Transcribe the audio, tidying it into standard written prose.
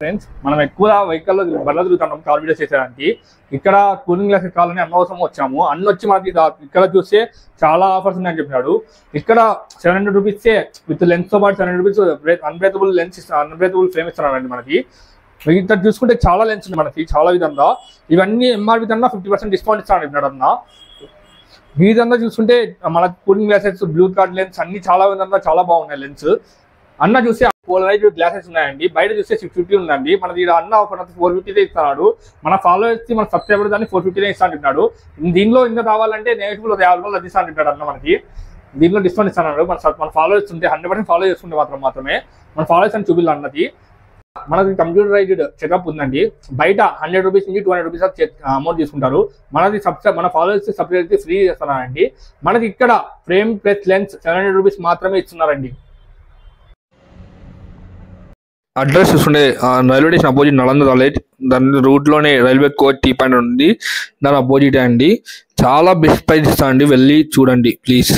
Friends మనం ఎక్కువ వెహికల్లో బండ్లు తిరుగుతున్నాం కార్ వీడియోస్ చేసేదానికి. ఇక్కడ కూలింగ్ గ్లాసెస్ కావాలని అన్న కోసం వచ్చాము. అన్న వచ్చి మనకి ఇక్కడ చూస్తే చాలా ఆఫర్స్ ఉన్నాయని చెప్పినాడు. ఇక్కడ 700 రూపీసే విత్ లెన్స్ తో పాటు 700 rupees unbreakable lens unbreakable frame ఇస్తున్నారండి మనకి. ఇక్కడ చూసుకుంటే చాలా లెన్స్ ఉంది మనకి చాలా విధంగా. ఇవన్నీ ఎంఆర్పి కన్నా 50% డిస్కౌంట్ ఇస్తాను చెప్పినాడు అన్న. ఈ విధంగా చూసుకుంటే మన cooling glasses blue card lens అన్ని చాలా విధంగా చాలా బాగున్నాయి లెన్స్. అన్న చూస్తే పోలరైజ్డ్ గ్లాసెస్ ఉన్నాయండి. బయట చూస్తే 650 ఉందండి. మనది అన్న 450 ఇస్తున్నాడు. మన ఫాలోవర్స్ మన సబ్స్క్రైబర్ దాన్ని 450 ఇస్తాను చెప్పినాడు. దీనిలో ఇంకా రావాలంటే నెగిటివ్ 50 రూపాయలు అది ఇస్తాను చెప్పాడు అన్న. మనకి దీనిలో డిస్కౌంట్ ఇస్తాడు. మన ఫాలోవర్స్ ఉంటే 100% ఫాలో చేసుకుంటే మాత్రమే మన ఫాలోవర్స్ అని చూపిల్లు అన్నది. మనకి కంప్యూటరైజ్డ్ చెకప్ ఉందండి. బయట 100 రూపీస్ నుంచి 200 రూపీస్ అమౌంట్ తీసుకుంటారు. మనది మన ఫాలోవర్స్ సబ్స్క్రైబ్ ఫ్రీ చేస్తున్నారండి. మనకి ఇక్కడ ఫ్రేమ్ ప్లస్ లెన్స్ 700 రూపీస్ మాత్రమే ఇస్తున్నారండి. అడ్రస్ చూసుకుంటే railway station opposite Nalanda college, దాని రూట్లోనే రైల్వే కోచ్ టీ పాయింట్ ఉంది. దాని అపోజిట్ అండి. చాలా బెస్ట్ ప్రైస్ ఇస్తా అండి, వెళ్ళి చూడండి ప్లీజ్.